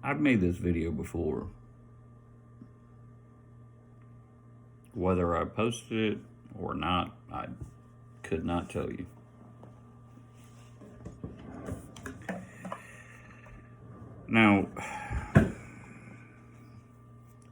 I've made this video before. Whether I posted it or not, I could not tell you. Now,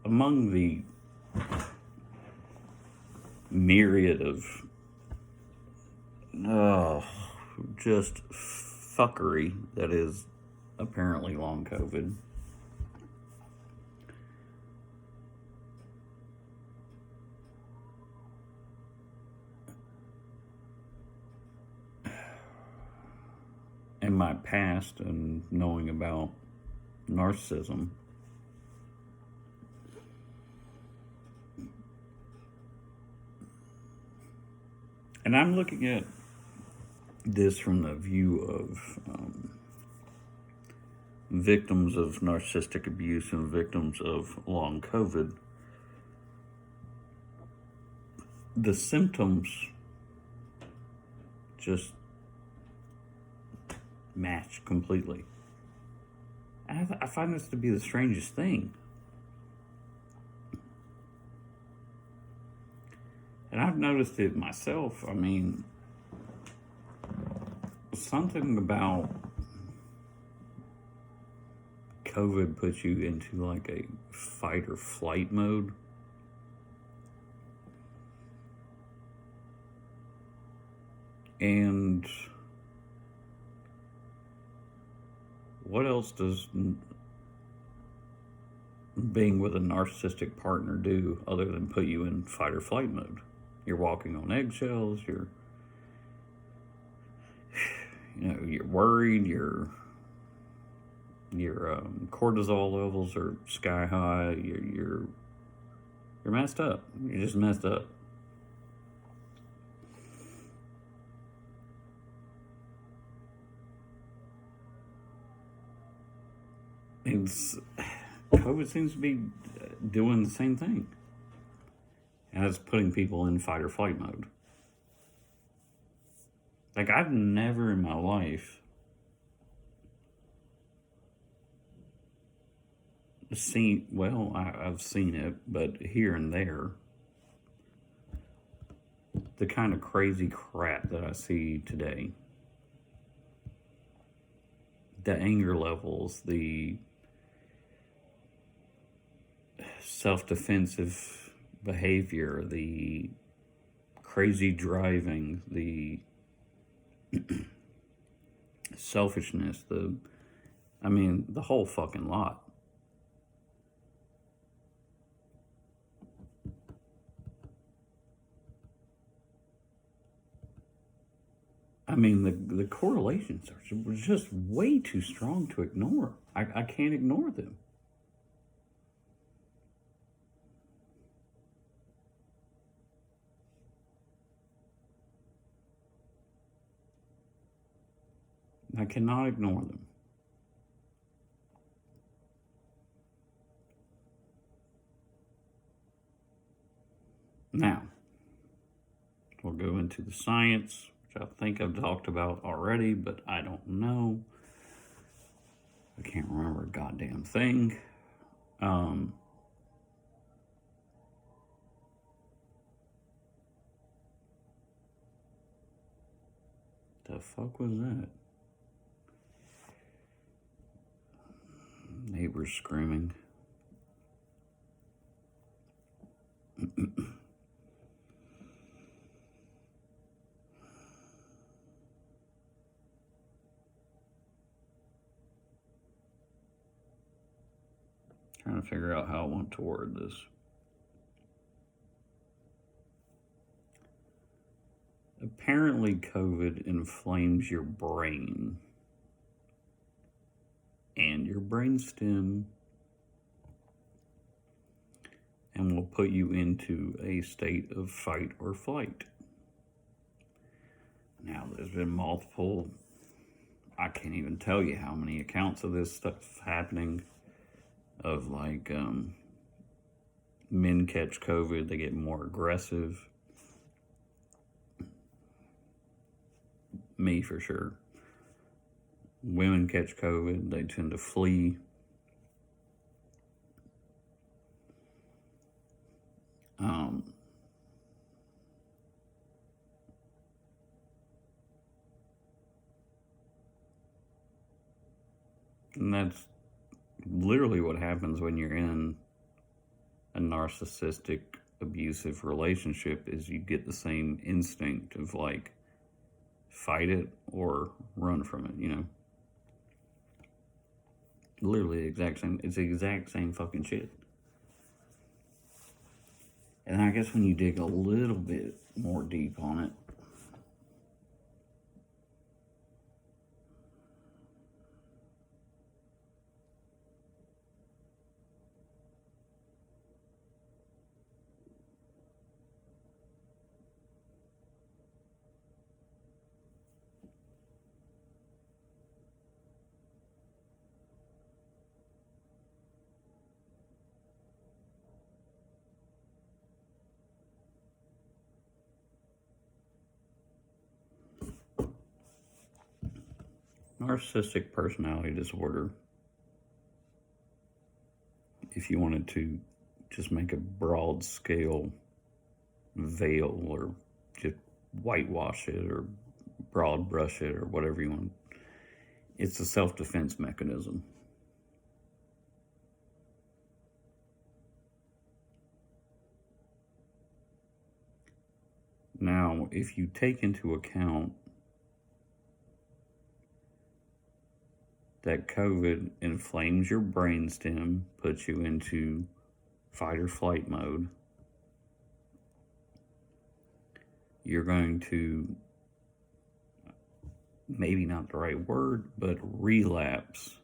among the myriad of just fuckery that is apparently long COVID, in my past and knowing about narcissism, and I'm looking at this from the view of victims of narcissistic abuse and victims of long COVID. The symptoms just match completely. I find this to be the strangest thing. And I've noticed it myself. I mean, something about COVID puts you into like a fight or flight mode. And what else does being with a narcissistic partner do other than put you in fight or flight mode? You're walking on eggshells, you're worried, your cortisol levels are sky high, you're messed up. You're just messed up. COVID seems to be doing the same thing as putting people in fight or flight mode. Like, I've never in my life I've seen it, but here and there, the kind of crazy crap that I see today, the anger levels, the self-defensive behavior, the crazy driving, the selfishness, the whole fucking lot. I mean, the correlations are just way too strong to ignore. I can't ignore them. I cannot ignore them. Now, we'll go into the science, which I think I've talked about already, but I don't know. I can't remember a goddamn thing. The fuck was that? Neighbors screaming. Trying to figure out how I want to word this. Apparently, COVID inflames your brain and your brainstem and will put you into a state of fight or flight. Now, there's been multiple, I can't even tell you how many accounts of this stuff happening, of like men catch COVID, they get more aggressive. Me for sure. Women catch COVID, they tend to flee. And that's literally what happens when you're in a narcissistic, abusive relationship is you get the same instinct of like fight it or run from it. Literally the exact same. It's the exact same fucking shit. And I guess when you dig a little bit more deep on it, narcissistic personality disorder, if you wanted to just make a broad scale veil or just whitewash it or broad brush it or whatever you want, it's a self-defense mechanism. Now, if you take into account that COVID inflames your brainstem, puts you into fight or flight mode, you're going to, maybe not the right word, but relapse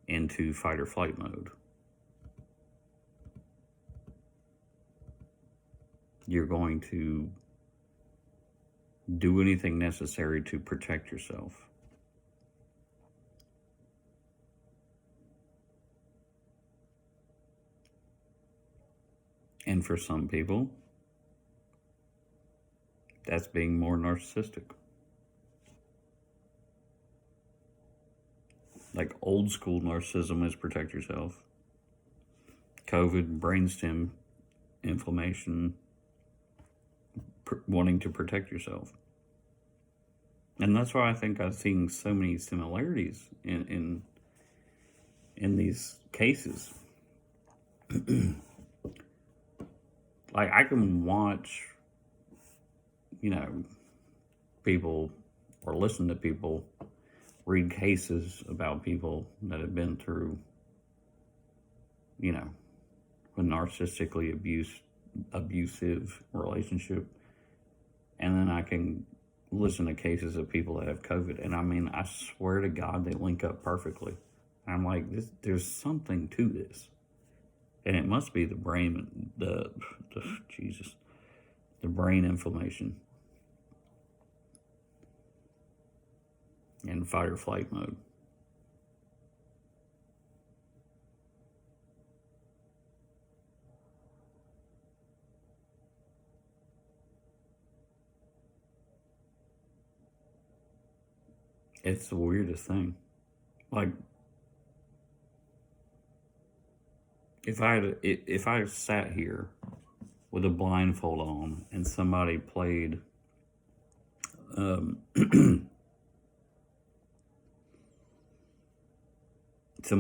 into fight or flight mode. You're going to do anything necessary to protect yourself. And for some people, that's being more narcissistic. Like old school narcissism is protect yourself. COVID, brainstem inflammation, wanting to protect yourself. And that's why I think I've seen so many similarities in these cases. Like I can watch, people or listen to people read cases about people that have been through, a narcissistically abusive relationship. And then I can listen to cases of people that have COVID. And I mean, I swear to God, they link up perfectly. I'm like, there's something to this. And it must be the brain, the brain inflammation and fight or flight mode. It's the weirdest thing. Like, if I sat here with a blindfold on and somebody played some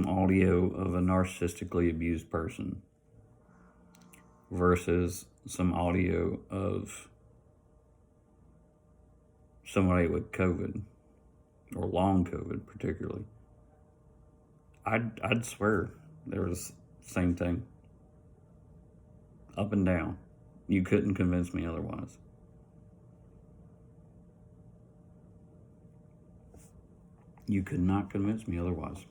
audio of a narcissistically abused person versus some audio of somebody with COVID or long COVID particularly, I'd swear there was the same thing. Up and down. You couldn't convince me otherwise. You could not convince me otherwise.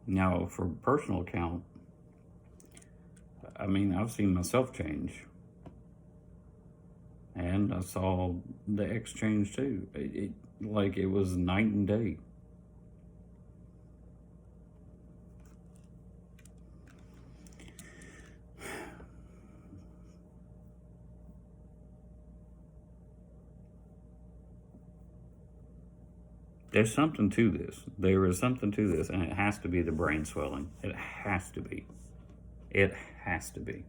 Now, for personal account, I mean, I've seen myself change. And I saw the ex change too. It was night and day. There's something to this. There is something to this, and it has to be the brain swelling. It has to be. It has to be.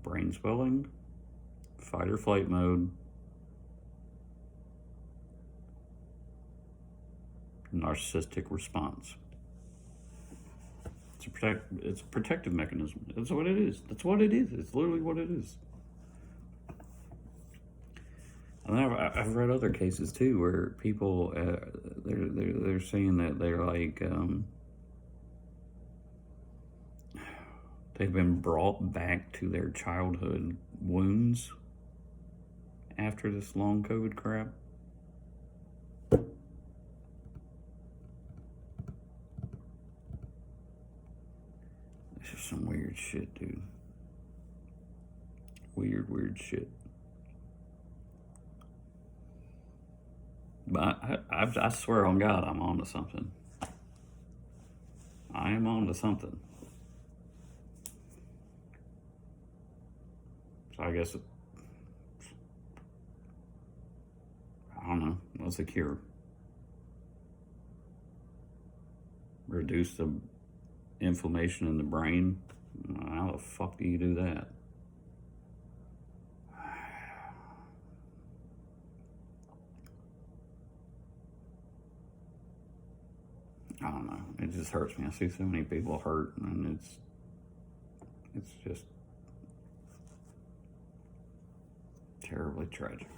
brain swelling, fight or flight mode, narcissistic response. It's a protective mechanism. That's what it is. That's what it is. It's literally what it is. And I've read other cases too where people they're saying that they're like they've been brought back to their childhood wounds after this long COVID crap. This is some weird shit, dude. Weird shit. But I swear on God, I'm on to something. I am on to something. So I guess, I don't know, what's the cure? Reduce the inflammation in the brain? How the fuck do you do that? I don't know. It just hurts me. I see so many people hurt, and it's just terribly tragic.